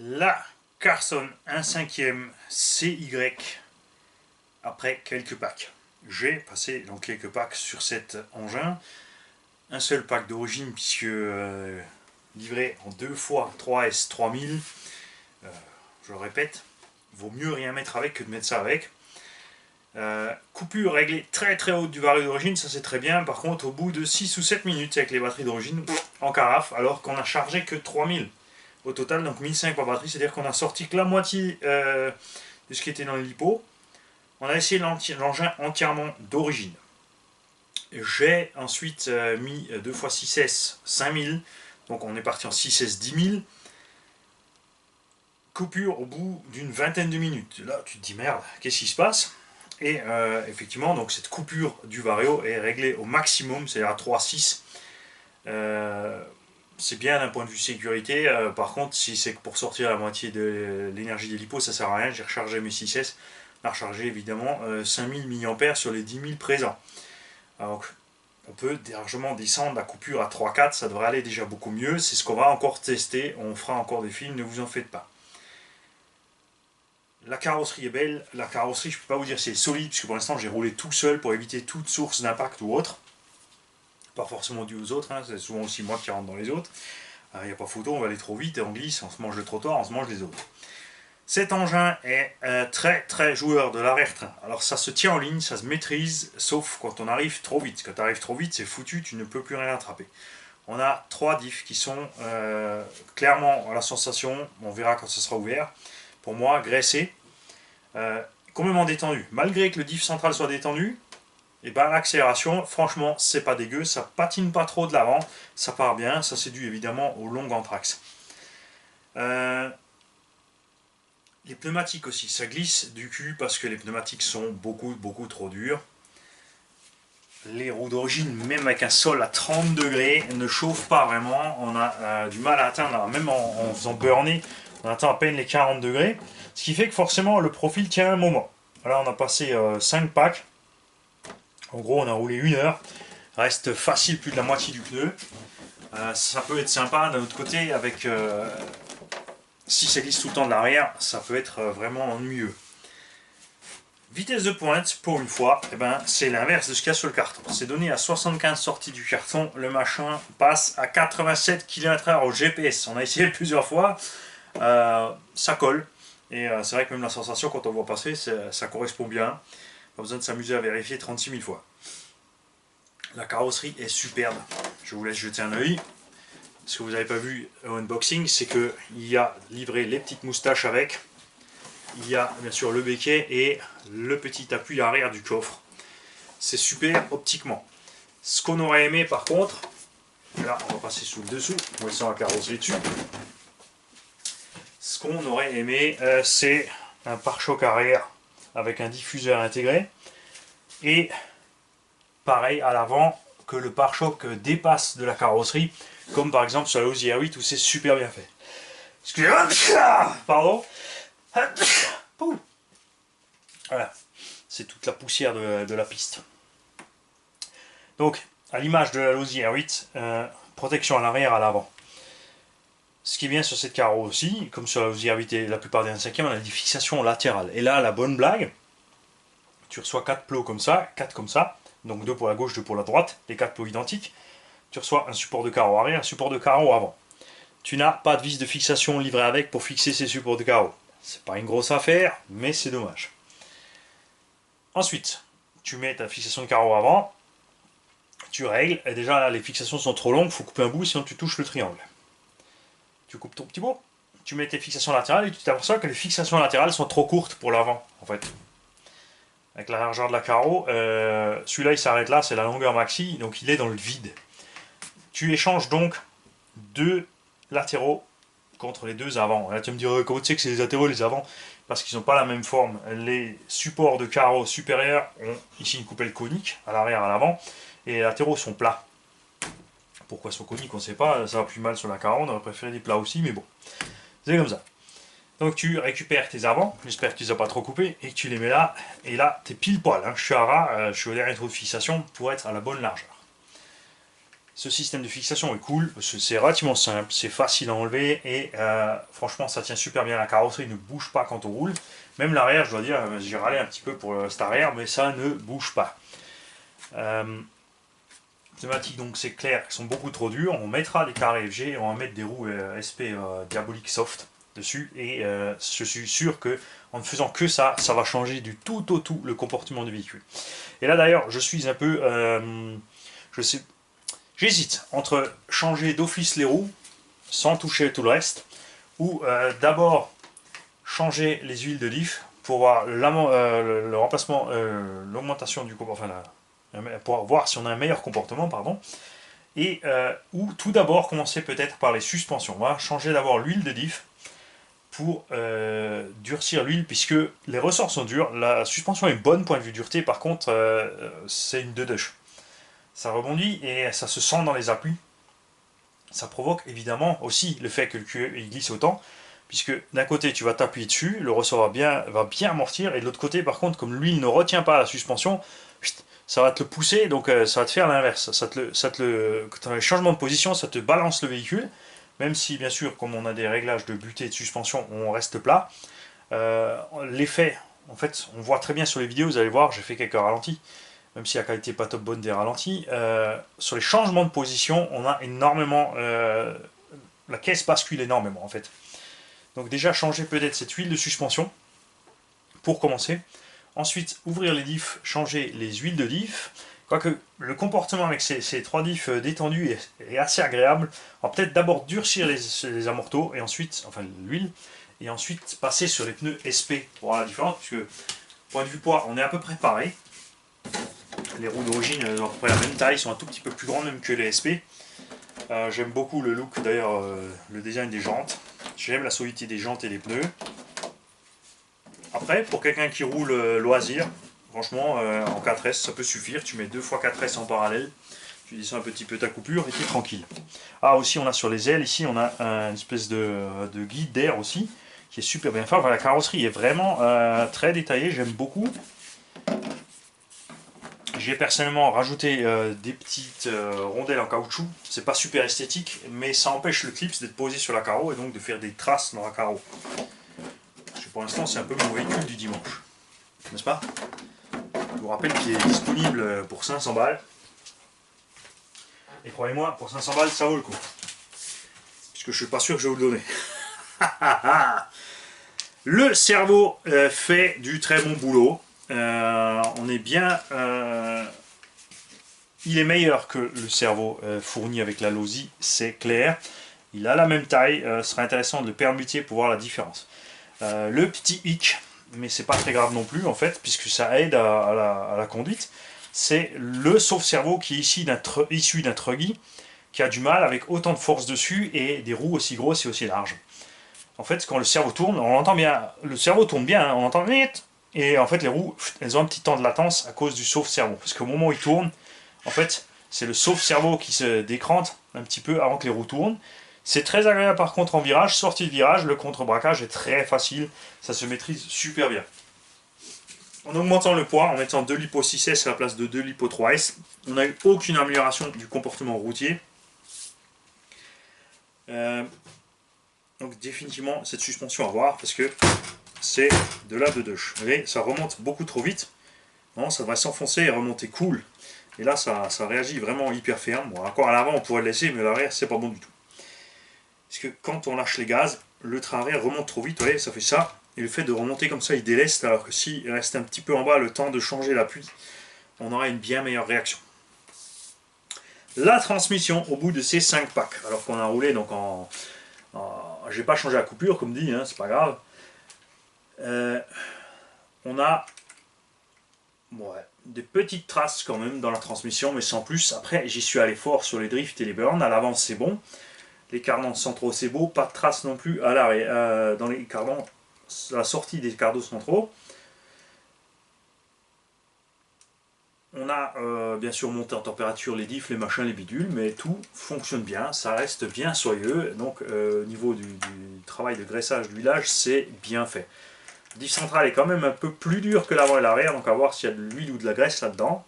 La Carson 1/5 CY après quelques packs. J'ai passé donc quelques packs sur cet engin. Un seul pack d'origine puisque livré en 2 fois 3S 3000. Je le répète, vaut mieux rien mettre avec que de mettre ça avec. Coupure réglée très très haute du vario d'origine, ça c'est très bien. Par contre, au bout de 6 ou 7 minutes avec les batteries d'origine en carafe, alors qu'on a chargé que 3000 au total, donc 1500 par batterie, c'est-à-dire qu'on a sorti que la moitié de ce qui était dans le lipo. On a essayé l'engin entièrement d'origine. J'ai ensuite mis 2 x 6S 5000, donc on est parti en 6S 10000. Coupure au bout d'une vingtaine de minutes. Là, tu te dis merde, qu'est-ce qui se passe? Et effectivement, donc cette coupure du vario est réglée au maximum, c'est-à-dire à 3,6. C'est bien d'un point de vue sécurité. Par contre, si c'est pour sortir la moitié de l'énergie des lipos, ça sert à rien. J'ai rechargé mes 6S. On a rechargé évidemment 5000 mAh sur les 10 000 présents. Donc, on peut largement descendre la coupure à 3,4. Ça devrait aller déjà beaucoup mieux. C'est ce qu'on va encore tester. On fera encore des films, ne vous en faites pas. La carrosserie est belle. La carrosserie, je ne peux pas vous dire si c'est solide, puisque pour l'instant j'ai roulé tout seul pour éviter toute source d'impact ou autre. Pas forcément dû aux autres, hein, c'est souvent aussi moi qui rentre dans les autres. Il n'y a pas photo, on va aller trop vite et on glisse, on se mange le trottoir, on se mange les autres. Cet engin est très très joueur de l'arrière-train. Alors ça se tient en ligne, ça se maîtrise, sauf quand on arrive trop vite. Quand tu arrives trop vite, c'est foutu, tu ne peux plus rien attraper. On a 3 diffs qui sont clairement à la sensation, on verra quand ça sera ouvert. Pour moi, graissé, complètement détendu. Malgré que le diff central soit détendu, et ben l'accélération, franchement, c'est pas dégueu, ça patine pas trop de l'avant, ça part bien, ça c'est dû évidemment au long anthrax. Les pneumatiques aussi, ça glisse du cul parce que les pneumatiques sont beaucoup trop durs. Les roues d'origine, même avec un sol à 30 degrés, ne chauffent pas vraiment, on a du mal à atteindre, même en faisant burner, on atteint à peine les 40 degrés, ce qui fait que forcément le profil tient un moment. Là on a passé 5 packs, en gros on a roulé 1 heure, reste facile plus de la moitié du pneu. Ça peut être sympa d'un autre côté, avec si ça glisse tout le temps de l'arrière, ça peut être vraiment ennuyeux. Vitesse de pointe, pour une fois, eh ben, c'est l'inverse de ce qu'il y a sur le carton. C'est donné à 75 sorties du carton, le machin passe à 87 km/h au GPS. On a essayé plusieurs fois, ça colle. Et c'est vrai que même la sensation quand on voit passer, ça correspond bien. Pas besoin de s'amuser à vérifier 36 000 fois. La carrosserie est superbe. Je vous laisse jeter un œil. Ce que vous n'avez pas vu au unboxing, c'est qu'il y a livré les petites moustaches avec. Il y a bien sûr le béquet et le petit appui arrière du coffre. C'est super optiquement. Ce qu'on aurait aimé par contre, là on va passer sous le dessous, on va laisser la carrosserie dessus. Ce qu'on aurait aimé, c'est un pare-choc arrière avec un diffuseur intégré. Et pareil à l'avant, que le pare-choc dépasse de la carrosserie, comme par exemple sur la Uzi R8 où c'est super bien fait. Excusez-moi, pardon. Voilà, c'est toute la poussière de la piste. Donc, à l'image de la Uzi R8, protection à l'arrière, à l'avant. Ce qui est bien sur cette carreau aussi, comme sur la Uzi R8 et la plupart des 1/5, on a des fixations latérales. Et là, la bonne blague, tu reçois 4 plots comme ça, 4 comme ça, donc 2 pour la gauche, 2 pour la droite, les 4 plots identiques. Tu reçois un support de carreau arrière, un support de carreau avant. Tu n'as pas de vis de fixation livrée avec pour fixer ces supports de carreau. C'est pas une grosse affaire, mais c'est dommage. Ensuite, tu mets ta fixation de carreau avant, tu règles, et déjà là, les fixations sont trop longues, il faut couper un bout, sinon tu touches le triangle. Tu coupes ton petit bout, tu mets tes fixations latérales et tu t'aperçois que les fixations latérales sont trop courtes pour l'avant, en fait. Avec la largeur de la carreau, celui-là il s'arrête là, c'est la longueur maxi, donc il est dans le vide. Tu échanges donc 2 latéraux contre les 2 avant. Là tu me dirais, comment tu sais que c'est les latéraux et les avant? Parce qu'ils n'ont pas la même forme. Les supports de carreaux supérieurs ont ici une coupelle conique, à l'arrière, à l'avant, et les latéraux sont plats. Pourquoi ils sont coniques, on ne sait pas, ça va plus mal sur la carreau, on aurait préféré des plats aussi, mais bon, c'est comme ça. Donc tu récupères tes avants, j'espère que tu ne les as pas trop coupés, et tu les mets là, et là, t'es pile poil, hein. Je suis à ras, je suis au dernier trou de fixation pour être à la bonne largeur. Ce système de fixation est cool, parce que c'est relativement simple, c'est facile à enlever et franchement ça tient super bien. La carrosserie ne bouge pas quand on roule. Même l'arrière, je dois dire, j'ai râlé un petit peu pour cet arrière, mais ça ne bouge pas. Pneumatiques, donc c'est clair, qui sont beaucoup trop durs. On mettra des carrés FG, on va mettre des roues SP Diabolique Soft dessus et je suis sûr que en ne faisant que ça, ça va changer du tout au tout le comportement du véhicule. Et là d'ailleurs, je suis un peu, j'hésite entre changer d'office les roues sans toucher tout le reste ou d'abord changer les huiles de diff pour voir le remplacement, l'augmentation du comportement, pour voir si on a un meilleur comportement, pardon, et ou tout d'abord commencer peut-être par les suspensions. On va changer d'abord l'huile de diff pour durcir l'huile, puisque les ressorts sont durs. La suspension est bonne point de vue dureté, par contre c'est une deux-deuche. Ça rebondit et ça se sent dans les appuis. Ça provoque évidemment aussi le fait que le cuir glisse autant, puisque d'un côté tu vas t'appuyer dessus, le ressort va bien amortir, et de l'autre côté par contre, comme l'huile ne retient pas la suspension, ça va te le pousser, donc ça va te faire l'inverse. Quand tu as un changement de position, ça te balance le véhicule, même si bien sûr, comme on a des réglages de butée et de suspension, on reste plat. L'effet, en fait, on voit très bien sur les vidéos, vous allez voir, j'ai fait quelques ralentis, même si la qualité n'est pas top bonne des ralentis. Sur les changements de position, on a énormément... la caisse bascule énormément en fait. Donc déjà changer peut-être cette huile de suspension pour commencer. Ensuite ouvrir les diffs, changer les huiles de diff. Quoique le comportement avec ces trois diffs détendus est assez agréable. On va peut-être d'abord durcir les amortos et ensuite, enfin l'huile, et ensuite passer sur les pneus SP pour voir la différence, puisque point de vue poids, on est à peu près pareil. Les roues d'origine ont à peu près la même taille, sont un tout petit peu plus grandes même que les SP. J'aime beaucoup le look, d'ailleurs, le design des jantes. J'aime la solidité des jantes et des pneus. Après, pour quelqu'un qui roule loisir, franchement, en 4S, ça peut suffire. Tu mets 2 fois 4S en parallèle, tu descends un petit peu ta coupure et tu es tranquille. Ah, aussi, on a sur les ailes, ici, on a une espèce de guide d'air aussi, qui est super bien fait. Enfin, la carrosserie est vraiment très détaillée, j'aime beaucoup. J'ai personnellement rajouté des petites rondelles en caoutchouc. C'est pas super esthétique, mais ça empêche le clips d'être posé sur la carreau et donc de faire des traces dans la carreau. Parce que pour l'instant, c'est un peu mon véhicule du dimanche. N'est-ce pas? Je vous rappelle qu'il est disponible pour 500 balles. Et croyez-moi, pour 500 balles, ça vaut le coup. Puisque je suis pas sûr que je vais vous le donner. Le cerveau fait du très bon boulot. On est bien... il est meilleur que le cerveau fourni avec la Losi, c'est clair. Il a la même taille, ce serait intéressant de le permuter pour voir la différence. Le petit hic, mais c'est pas très grave non plus en fait, puisque ça aide à la conduite, c'est le sauve-cerveau qui est issu d'un truggy qui a du mal avec autant de force dessus et des roues aussi grosses et aussi larges. En fait, quand le cerveau tourne, on entend bien, le cerveau tourne bien, hein, on entend vite. Et en fait, les roues, elles ont un petit temps de latence à cause du sauve-cerveau. Parce qu'au moment où il tourne, en fait, c'est le sauve-cerveau qui se décrante un petit peu avant que les roues tournent. C'est très agréable par contre en virage. Sortie de virage, le contre-braquage est très facile. Ça se maîtrise super bien. En augmentant le poids, en mettant 2 lipo 6S à la place de 2 lipo 3S, on n'a eu aucune amélioration du comportement routier. Donc définitivement, cette suspension à voir, parce que c'est de la deux-deuche. Vous voyez, ça remonte beaucoup trop vite. Non, ça devrait s'enfoncer et remonter cool. Et là, ça réagit vraiment hyper ferme. Bon, encore à l'avant, on pourrait le laisser, mais à l'arrière, c'est pas bon du tout. Parce que quand on lâche les gaz, le train arrière remonte trop vite. Vous voyez, ça fait ça. Et le fait de remonter comme ça, il déleste. Alors que s'il reste un petit peu en bas, le temps de changer l'appui, on aura une bien meilleure réaction. La transmission au bout de ces 5 packs. Alors qu'on a roulé donc j'ai pas changé la coupure, comme dit, hein, c'est pas grave. On a des petites traces quand même dans la transmission, mais sans plus. Après, j'y suis allé fort sur les drifts et les burns. À l'avant, c'est bon. Les cardans centraux, c'est beau. Pas de traces non plus à l'arrière. Dans les cardans, la sortie des cardans centraux. On a bien sûr monté en température les diffs, les machins, les bidules, mais tout fonctionne bien, ça reste bien soyeux. Donc au niveau du travail de graissage, d'huilage, c'est bien fait. Le diff central est quand même un peu plus dur que l'avant et l'arrière, donc à voir s'il y a de l'huile ou de la graisse là-dedans.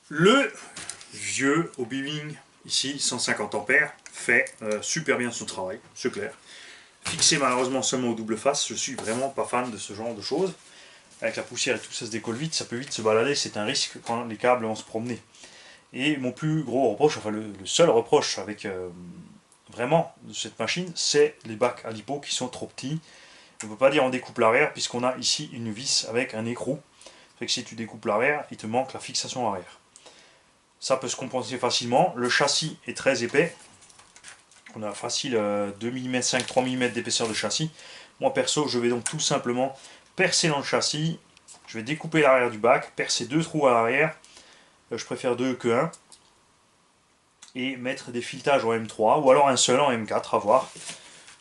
Le vieux Obi-Wan, ici 150 ampères, fait super bien son travail, c'est clair. Fixé malheureusement seulement au double face, je suis vraiment pas fan de ce genre de choses. Avec la poussière et tout, ça se décolle vite, ça peut vite se balader, c'est un risque quand les câbles vont se promener. Et mon plus gros reproche, enfin le seul reproche avec vraiment de cette machine, c'est les bacs à lipo qui sont trop petits. On ne peut pas dire on découpe l'arrière puisqu'on a ici une vis avec un écrou. Fait que si tu découpes l'arrière, il te manque la fixation arrière. Ça peut se compenser facilement. Le châssis est très épais. On a facile 2 mm, 5, 3 mm d'épaisseur de châssis. Moi perso, je vais donc tout simplement percer dans le châssis. Je vais découper l'arrière du bac, percer 2 trous à l'arrière. Je préfère 2 que 1. Et mettre des filetages en M3 ou alors un seul en M4 à voir.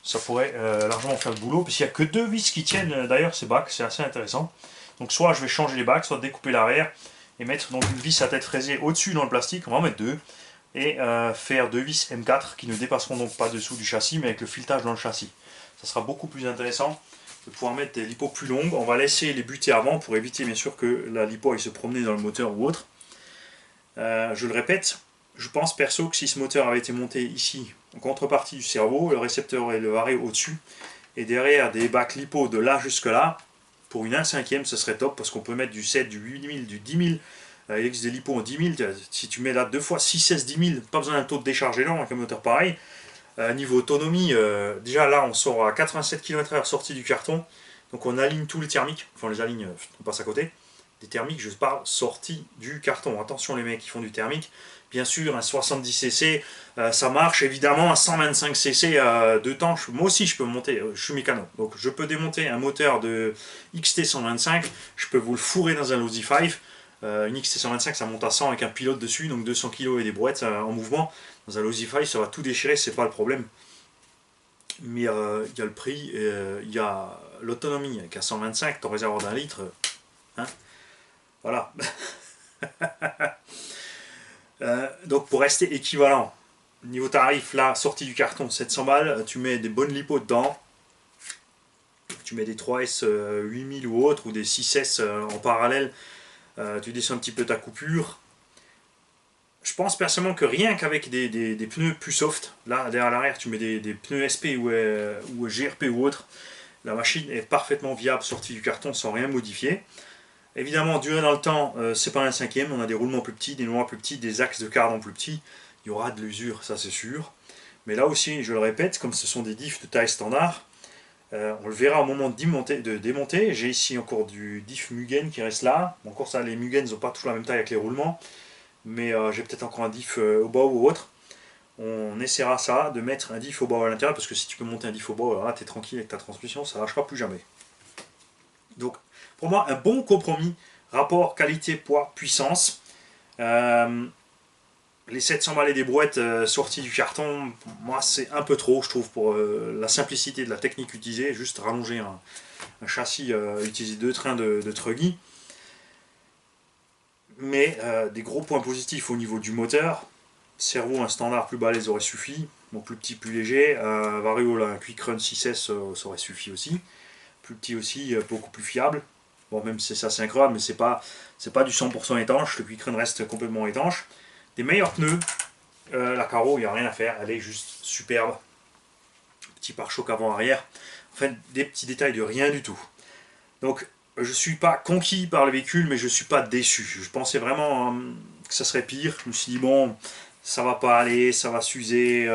Ça pourrait largement faire le boulot, puisqu'il n'y a que 2 vis qui tiennent d'ailleurs ces bacs, c'est assez intéressant. Donc soit je vais changer les bacs, soit découper l'arrière et mettre donc une vis à tête fraisée au-dessus dans le plastique, on va en mettre 2, et faire 2 vis M4 qui ne dépasseront donc pas dessous du châssis, mais avec le filetage dans le châssis. Ça sera beaucoup plus intéressant de pouvoir mettre des lipos plus longues. On va laisser les buter avant pour éviter bien sûr que la lipo aille se promener dans le moteur ou autre. Je le répète, je pense perso que si ce moteur avait été monté ici, en contrepartie du cerveau, le récepteur et le arrêt au-dessus, et derrière des bacs lipo de là jusque là, pour une 1/5, ce serait top, parce qu'on peut mettre du 7, du 8000, du 10 000, il existe des lipos en 10 000, si tu mets là 2 fois 6, 16, 10 000, pas besoin d'un taux de décharge énorme avec un moteur pareil. Niveau autonomie, déjà là on sort à 87 km/h sorti du carton, donc on aligne tous les thermiques, enfin on les aligne, on passe à côté. Des thermiques, je parle sortis du carton. Attention les mecs qui font du thermique. Bien sûr, un 70 cc, ça marche. Évidemment, un 125 cc de temps, moi aussi je peux monter. Je suis mécano. Donc je peux démonter un moteur de XT 125. Je peux vous le fourrer dans un Losi 5. Une XT 125, ça monte à 100 avec un pilote dessus, donc 200 kg et des brouettes en mouvement. Dans un Losi 5, ça va tout déchirer, c'est pas le problème. Mais il y a le prix, il y a l'autonomie. Avec un 125, ton réservoir d'un litre, hein. Voilà. Donc pour rester équivalent, niveau tarif, là, sortie du carton, 700 balles, tu mets des bonnes lipos dedans, tu mets des 3S 8000 ou autres, ou des 6S en parallèle, tu descends un petit peu ta coupure. Je pense personnellement que rien qu'avec des pneus plus soft, là derrière l'arrière tu mets des pneus SP ou GRP ou autre, la machine est parfaitement viable sortie du carton sans rien modifier. Évidemment, durer dans le temps, c'est pas un 1/5, on a des roulements plus petits, des noirs plus petits, des axes de cardan plus petits, il y aura de l'usure, ça c'est sûr. Mais là aussi, je le répète, comme ce sont des diffs de taille standard, on le verra au moment de démonter. J'ai ici encore du diff Mugen qui reste là. Bon, encore ça, les Mugen n'ont pas toujours la même taille avec les roulements, mais j'ai peut-être encore un diff au bas ou autre. On essaiera ça, de mettre un diff au bas à l'intérieur, parce que si tu peux monter un diff au bas, alors là t'es tranquille avec ta transmission, ça ne lâchera plus jamais. Donc, pour moi, un bon compromis, rapport qualité, poids, puissance. Les 700 balles et des brouettes sorties du carton, moi c'est un peu trop, je trouve, pour la simplicité de la technique utilisée, juste rallonger un châssis, utiliser 2 trains de Truggy. Mais des gros points positifs au niveau du moteur. Servo, un standard plus balèze aurait suffi, bon, plus petit, plus léger. Vario, un Quick Run 6S, ça aurait suffi aussi. Plus petit aussi, beaucoup plus fiable. Bon, même si c'est assez incroyable, mais c'est pas du 100% étanche. Le Quick Run reste complètement étanche. Des meilleurs pneus. La Caro, il n'y a rien à faire. Elle est juste superbe. Petit pare-choc avant-arrière. Enfin, des petits détails de rien du tout. Donc, je ne suis pas conquis par le véhicule, mais je ne suis pas déçu. Je pensais vraiment que ça serait pire. Je me suis dit, bon, ça va pas aller, ça va s'user.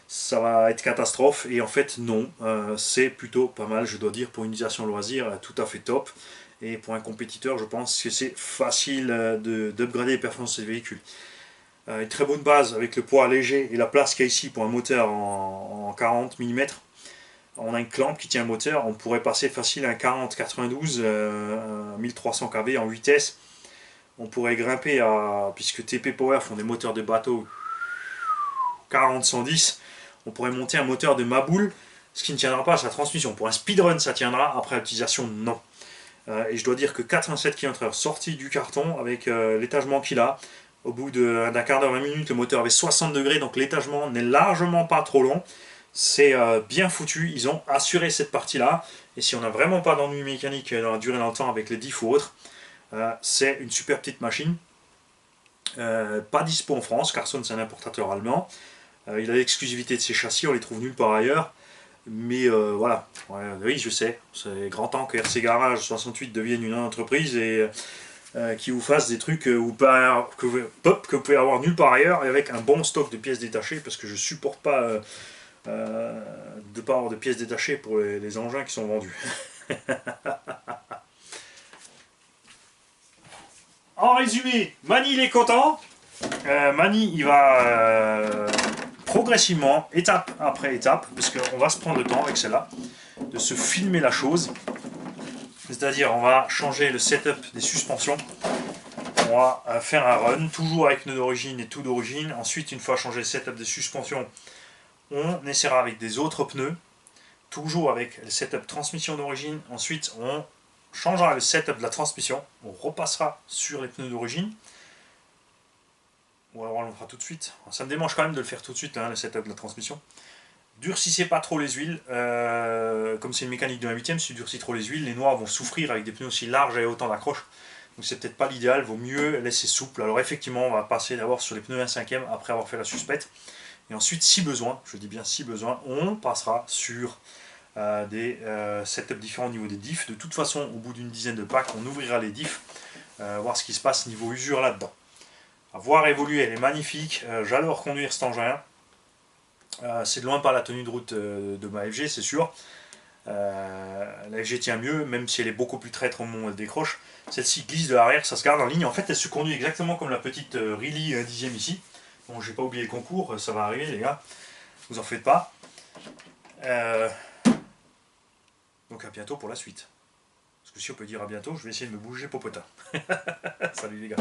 Ça va être catastrophe, et en fait non, c'est plutôt pas mal, je dois dire, pour une utilisation loisir, tout à fait top, et pour un compétiteur je pense que c'est facile d'upgrader les performances des véhicules. Une très bonne base avec le poids léger et la place qu'il y a ici pour un moteur en 40 mm. On a une clampe qui tient le moteur, on pourrait passer facile à un 40-92, 1300 kV en vitesse. On pourrait grimper à, puisque TP Power font des moteurs de bateau 40-110, on pourrait monter un moteur de Maboule, ce qui ne tiendra pas à sa transmission. Pour un speedrun, ça tiendra, après l'utilisation, non. Et je dois dire que 87 km/h sorti du carton, avec l'étagement qu'il a, au bout d'un quart d'heure, 20 minutes, le moteur avait 60 degrés, donc l'étagement n'est largement pas trop long. C'est bien foutu, ils ont assuré cette partie-là. Et si on n'a vraiment pas d'ennui mécanique dans la durée dans le temps avec les diffs ou autres, c'est une super petite machine. Pas dispo en France, Carson c'est un importateur allemand. Il a l'exclusivité de ses châssis, on les trouve nulle part ailleurs. Mais voilà, ouais, oui je sais, c'est grand temps que RC Garage 68 devienne une entreprise et qui vous fasse des trucs que vous pouvez avoir nulle part ailleurs et avec un bon stock de pièces détachées parce que je supporte pas de pas avoir de pièces détachées pour les engins qui sont vendus. En résumé, Mani il est content. Mani il va progressivement, étape après étape, parce qu'on va se prendre le temps avec celle-là, de se filmer la chose. C'est-à-dire on va changer le setup des suspensions. On va faire un run, toujours avec pneus d'origine et tout d'origine. Ensuite, une fois changé le setup des suspensions, on essaiera avec des autres pneus, toujours avec le setup transmission d'origine. Ensuite, on changera le setup de la transmission, on repassera sur les pneus d'origine. Ou alors on le fera tout de suite. Ça me démange quand même de le faire tout de suite, hein, le setup de la transmission. Durcissez pas trop les huiles, comme c'est une mécanique de 1/8, si tu durcis trop les huiles, les noix vont souffrir avec des pneus aussi larges et autant d'accroches. Donc c'est peut-être pas l'idéal, vaut mieux laisser souple. Alors effectivement, on va passer d'abord sur les pneus 1/5 après avoir fait la suspette. Et ensuite, si besoin, je dis bien si besoin, on passera sur des setups différents au niveau des diffs. De toute façon, au bout d'une dizaine de packs, on ouvrira les diffs, voir ce qui se passe niveau usure là-dedans. À voir évoluer, elle est magnifique. J'adore conduire cet engin. C'est de loin pas la tenue de route de ma FG, c'est sûr. La FG tient mieux, même si elle est beaucoup plus traître au moment où elle décroche. Celle-ci glisse de l'arrière, ça se garde en ligne. En fait, elle se conduit exactement comme la petite Riley 10e ici. Bon, j'ai pas oublié le concours, ça va arriver les gars. Vous en faites pas. Donc à bientôt pour la suite. Parce que si on peut dire à bientôt, je vais essayer de me bouger popotin. Salut les gars.